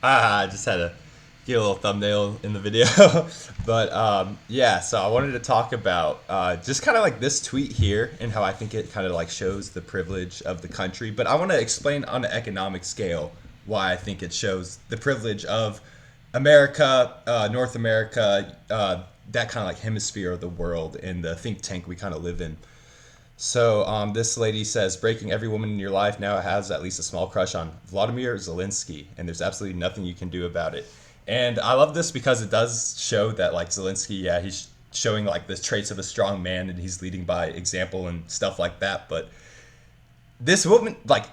I just had to get a little thumbnail in the video. But yeah, so I wanted to talk about just kind of like this tweet here and how I think it kind of like shows the privilege of the country. But I want to explain on an economic scale why I think it shows the privilege of America, North America, that kind of like hemisphere of the world and the think tank we kind of live in. So this lady says, breaking every woman in your life now has at least a small crush on Vladimir Zelensky, and there's absolutely nothing you can do about it. And I love this because it does show that like Zelensky, yeah, he's showing like the traits of a strong man and he's leading by example and stuff like that. But this woman, like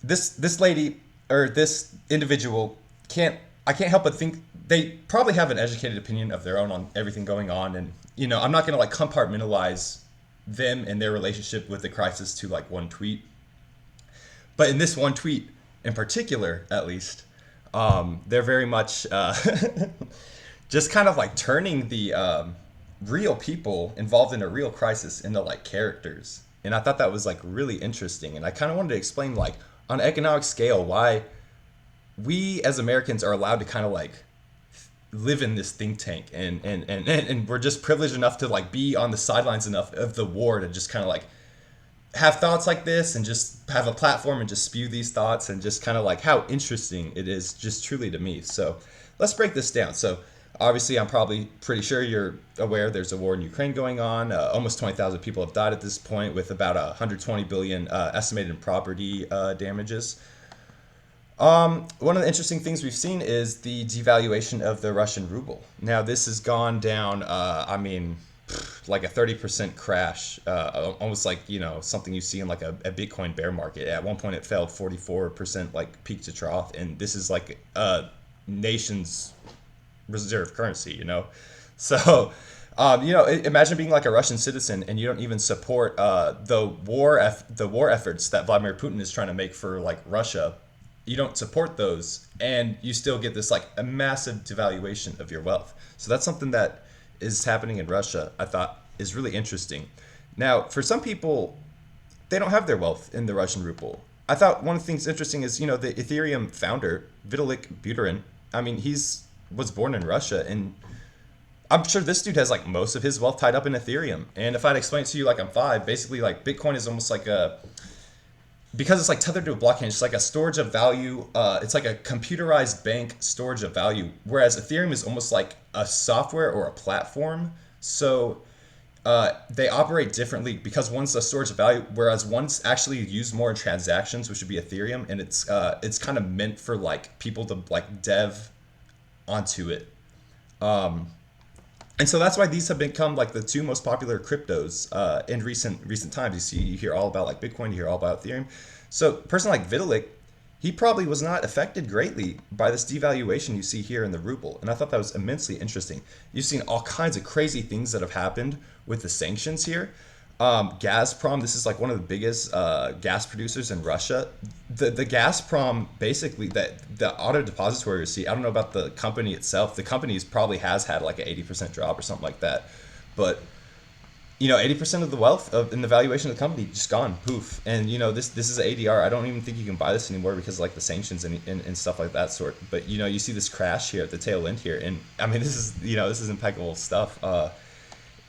this lady or this individual, can't I can't help but think they probably have an educated opinion of their own on everything going on, and I'm not gonna like compartmentalize them and their relationship with the crisis to like one tweet. But in this one tweet in particular, at least, they're very much just kind of like turning the real people involved in a real crisis into like characters. And I thought that was like really interesting. And I kind of wanted to explain like on an economic scale why we as Americans are allowed to kind of like live in this think tank and we're just privileged enough to like be on the sidelines enough of the war to just kind of like have thoughts like this and just have a platform and just spew these thoughts and just kind of like how interesting it is just truly to me. So let's break this down. So obviously I'm probably pretty sure you're aware there's a war in Ukraine going on. Almost 20,000 people have died at this point with about 120 billion estimated in property damages. One of the interesting things we've seen is the devaluation of the Russian ruble. Now, this has gone down, like a 30% crash, almost like, something you see in like a Bitcoin bear market. At one point, it fell 44%, like peak to trough. And this is like a nation's reserve currency. So, imagine being like a Russian citizen and you don't even support the war efforts that Vladimir Putin is trying to make for like Russia. You don't support those, and you still get this like a massive devaluation of your wealth. So that's something that is happening in Russia. I thought is really interesting. Now, for some people, they don't have their wealth in the Russian ruble. I thought one of the things interesting is the Ethereum founder Vitalik Buterin. I mean, he's was born in Russia, and I'm sure this dude has like most of his wealth tied up in Ethereum. And if I'd explain it to you like I'm five, basically like Bitcoin is almost like a because it's like tethered to a blockchain, it's like a storage of value. It's like a computerized bank storage of value, whereas Ethereum is almost like a software or a platform. So they operate differently because one's a storage of value, whereas one's actually used more in transactions, which would be Ethereum, and it's kind of meant for like people to like dev onto it. And so that's why these have become like the two most popular cryptos in recent times. You hear all about like Bitcoin, you hear all about Ethereum. So a person like Vitalik, he probably was not affected greatly by this devaluation you see here in the ruble. And I thought that was immensely interesting. You've seen all kinds of crazy things that have happened with the sanctions here. Gazprom, this is like one of the biggest gas producers in Russia. The Gazprom, basically, that the auto depository receipt, I don't know about the company itself. The company probably has had like an 80% drop or something like that. But 80% of the wealth in the valuation of the company just gone, poof. And this is ADR. I don't even think you can buy this anymore because of, like the sanctions and stuff like that sort. But you see this crash here at the tail end here, and I mean this is impeccable stuff.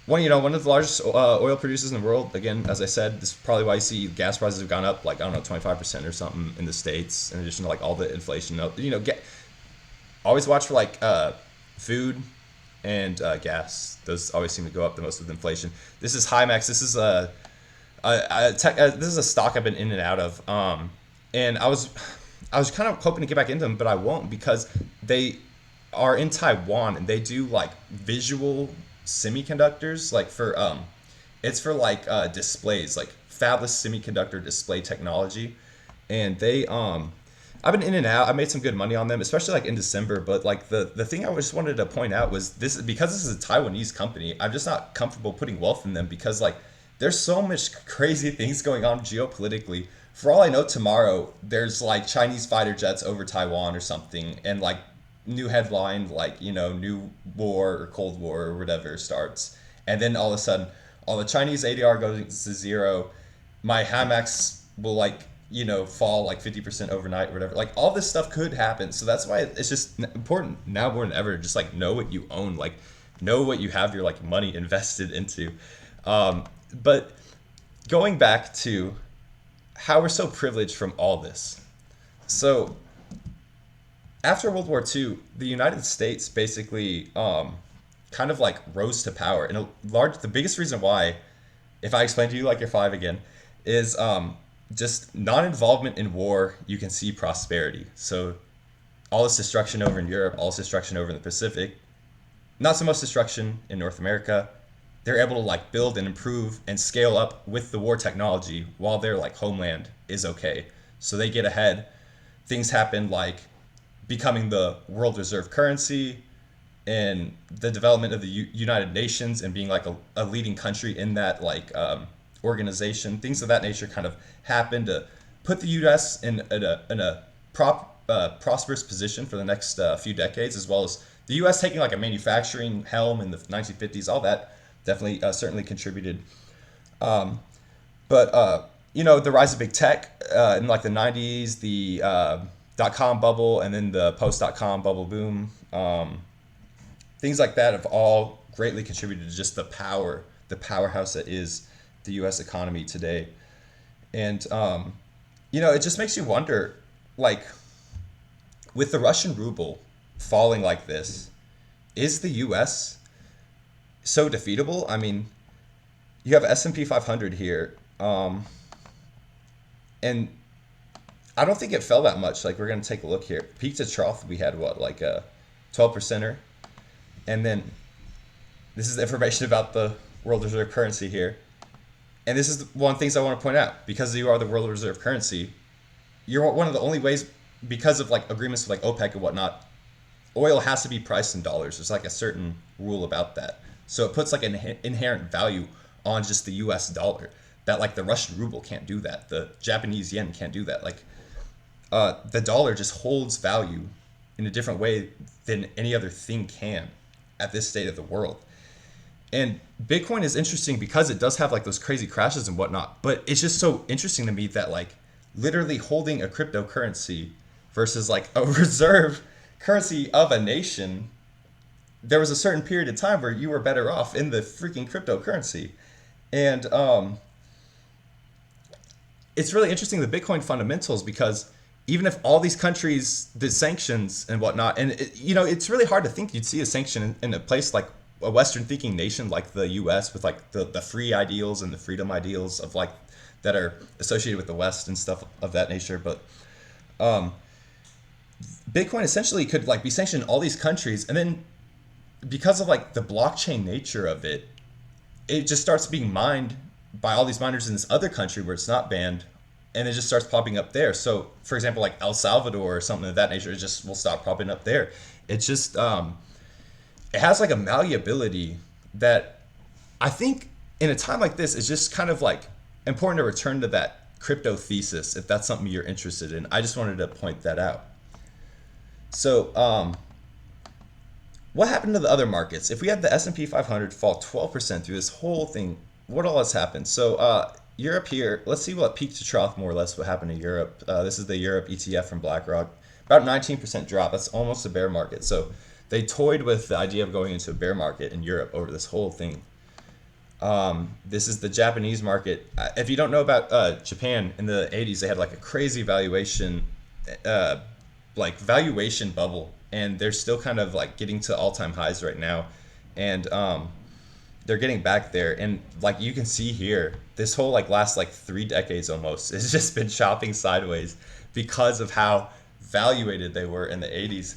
One of the largest oil producers in the world. Again, as I said, this is probably why you see gas prices have gone up like I don't know 25% or something in the states. In addition to like all the inflation, always watch for like food and gas. Those always seem to go up the most with inflation. This is Hymax. This is this is a stock I've been in and out of. And I was kind of hoping to get back into them, but I won't because they are in Taiwan and they do like visual semiconductors like for it's for like displays like fabless semiconductor display technology. And they I've been in and out. I made some good money on them, especially like in December. But like the thing I just wanted to point out was this because this is a Taiwanese company. I'm just not comfortable putting wealth in them because like there's so much crazy things going on geopolitically. For all I know, tomorrow there's like Chinese fighter jets over Taiwan or something, and like new headline like new war or Cold War or whatever starts, and then all of a sudden all the Chinese ADR goes to zero. My Hamex will like fall like 50% overnight or whatever. Like all this stuff could happen. So that's why it's just important now more than ever. Just like know what you own, like know what you have your like money invested into. But going back to how we're so privileged from all this. So after World War II, the United States basically kind of like rose to power. And the biggest reason why, if I explain to you like you're five again, is just non-involvement in war. You can see prosperity. So all this destruction over in Europe, all this destruction over in the Pacific, not so much destruction in North America. They're able to like build and improve and scale up with the war technology while their like homeland is okay. So they get ahead. Things happen like becoming the world reserve currency and the development of the United Nations and being like a leading country in that like organization. Things of that nature kind of happen to put the U.S. in a prosperous position for the next few decades, as well as the U.S. taking like a manufacturing helm in the 1950s. All that definitely certainly contributed. But the rise of big tech in like the 90s, the dot-com bubble, and then the post-dot-com bubble boom. Things like that have all greatly contributed to just the powerhouse that is the U.S. economy today. And, it just makes you wonder, like, with the Russian ruble falling like this, is the U.S. so defeatable? I mean, you have S&P 500 here, and I don't think it fell that much. Like, we're going to take a look here. Peak to trough, we had what, like a 12%er? And then this is the information about the world reserve currency here. And this is one of the things I want to point out. Because you are the world reserve currency, you're one of the only ways, because of like agreements with like OPEC and whatnot, oil has to be priced in dollars. There's like a certain rule about that. So it puts like an inherent value on just the US dollar that like the Russian ruble can't do that. The Japanese yen can't do that. Like the dollar just holds value in a different way than any other thing can at this state of the world. And Bitcoin is interesting because it does have like those crazy crashes and whatnot, but it's just so interesting to me that like literally holding a cryptocurrency versus like a reserve currency of a nation, there was a certain period of time where you were better off in the freaking cryptocurrency. And it's really interesting, the Bitcoin fundamentals, because even if all these countries did sanctions and whatnot, and it's really hard to think you'd see a sanction in a place like a Western thinking nation like the US with like the free ideals and the freedom ideals of like that are associated with the West and stuff of that nature. But Bitcoin essentially could like be sanctioned in all these countries, and then because of like the blockchain nature of it, it just starts being mined by all these miners in this other country where it's not banned, and it just starts popping up there. So for example, like El Salvador or something of that nature, it just will stop popping up there. It's just it has like a malleability that I think in a time like this is just kind of like important to return to that crypto thesis if that's something you're interested in. I just wanted to point that out. So what happened to the other markets? If we had the S&P 500 fall 12% through this whole thing, what all has happened? So Europe here, let's see what peak to trough more or less what happened to Europe. This is the Europe ETF from BlackRock. About 19% drop. That's almost a bear market. So they toyed with the idea of going into a bear market in Europe over this whole thing. This is the Japanese market. If you don't know about Japan, in the 80s, they had like a crazy valuation bubble. And they're still kind of like getting to all-time highs right now. And they're getting back there. And like you can see here, this whole like last like 3 decades almost has just been chopping sideways because of how valuated they were in the 80s.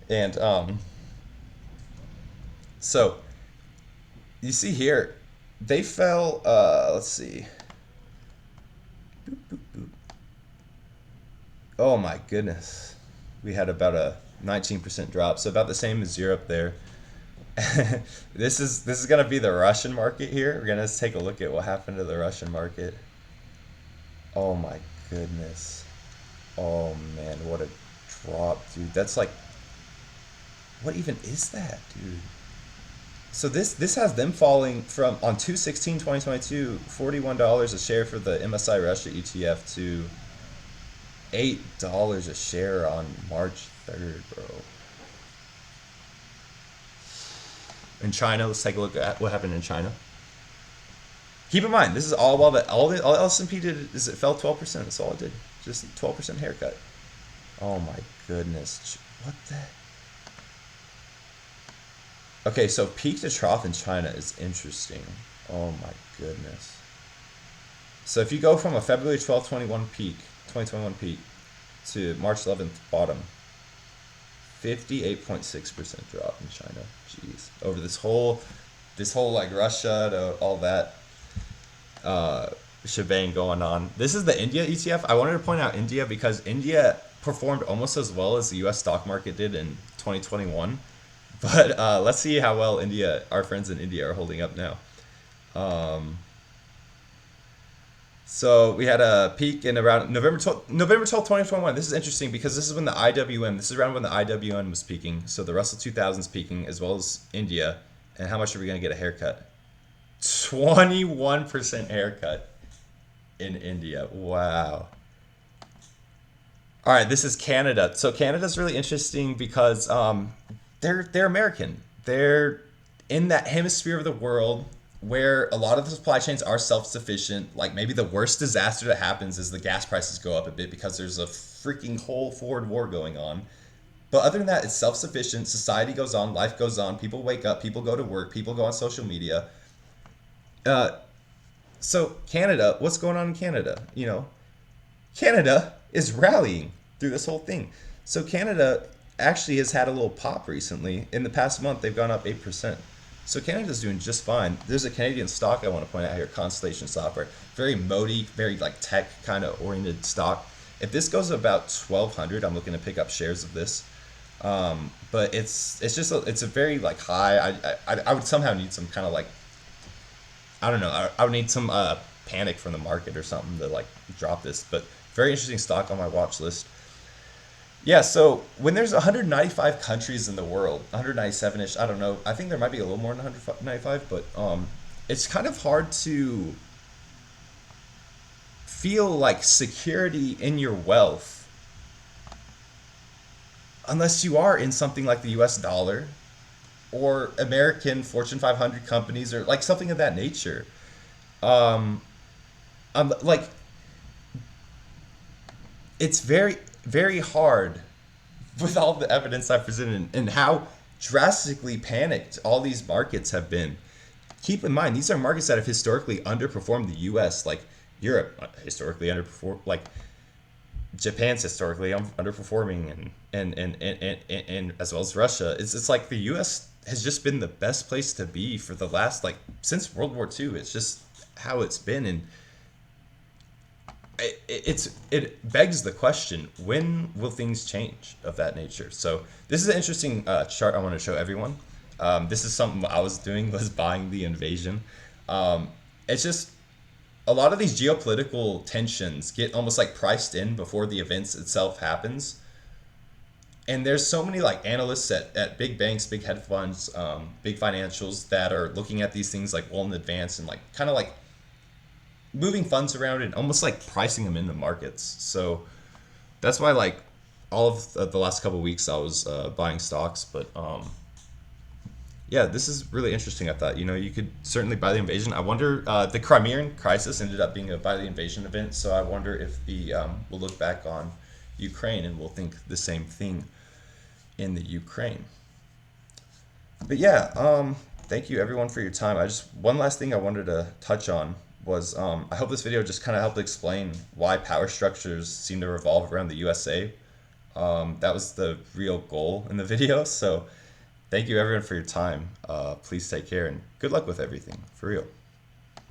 And so you see here, they fell, let's see. Boop, boop, boop. Oh my goodness. We had about a 19% drop, so about the same as Europe there. This is gonna be the Russian market here. We're gonna take a look at what happened to the Russian market. Oh my goodness. Oh man, what a drop, dude. That's like, what even is that, dude? So this has them falling from on 2/16/2022, $41 a share for the MSI Russia ETF to $8 a share on March 3rd, bro. In China, let's take a look at what happened in China. Keep in mind, this is all while all S&P did is it fell 12%. That's all it did. Just 12% haircut. Oh my goodness. What the? Okay, so peak to trough in China is interesting. Oh my goodness. So if you go from a February 12th, 2021 peak to March 11th bottom, 58.6% drop in China. Jeez. Over this whole like Russia to all that shebang going on. This is the India ETF. I wanted to point out India because India performed almost as well as the US stock market did in 2021. But let's see how well our friends in India are holding up now. So we had a peak in around November 12th, 2021. This is interesting because this is when the IWM, this is around when the IWM was peaking. So the Russell 2000 is peaking as well as India. And how much are we going to get a haircut? 21% haircut in India. Wow. All right, this is Canada. So Canada's really interesting because they're American. They're in that hemisphere of the world where a lot of the supply chains are self-sufficient. Like maybe the worst disaster that happens is the gas prices go up a bit because there's a freaking whole forward war going on. But other than that, it's self-sufficient. Society goes on, life goes on. People wake up, people go to work, people go on social media. So Canada, what's going on in Canada? You know, Canada is rallying through this whole thing. So Canada actually has had a little pop recently. In the past month, they've gone up 8%. So Canada's doing just fine. There's a Canadian stock I want to point out here, Constellation Software. Very modi, very like tech kind of oriented stock. If this goes about 1,200, I'm looking to pick up shares of this. But it's a very like high. I would somehow need some kind of like, I don't know. I would need some panic from the market or something to like drop this. But very interesting stock on my watch list. Yeah, so when there's 195 countries in the world, 197-ish, I don't know. I think there might be a little more than 195, but it's kind of hard to feel like security in your wealth unless you are in something like the US dollar or American Fortune 500 companies or like something of that nature. Like it's very, very hard with all the evidence I've presented and how drastically panicked all these markets have been. Keep in mind, these are markets that have historically underperformed the US, like Europe historically underperformed, like Japan's historically underperforming, and as well as Russia. It's like the US has just been the best place to be for the last, like, since World War II. It's just how it's been, and it begs the question, when will things change of that nature? So this is an interesting chart I want to show everyone. This is something I was doing, was buying the invasion. It's just a lot of these geopolitical tensions get almost like priced in before the events itself happens. And there's so many like analysts at big banks, big hedge funds, big financials that are looking at these things like well in advance and like kind of like moving funds around and almost like pricing them into markets. So that's why like all of the last couple of weeks I was buying stocks. But yeah, this is really interesting. I thought, you could certainly buy the invasion. I wonder, the Crimean crisis ended up being a buy the invasion event. So I wonder if we'll look back on Ukraine and we'll think the same thing in the Ukraine. But yeah, thank you everyone for your time. One last thing I wanted to touch on was I hope this video just kind of helped explain why power structures seem to revolve around the USA. That was the real goal in the video. So thank you everyone for your time. Please take care and good luck with everything, for real.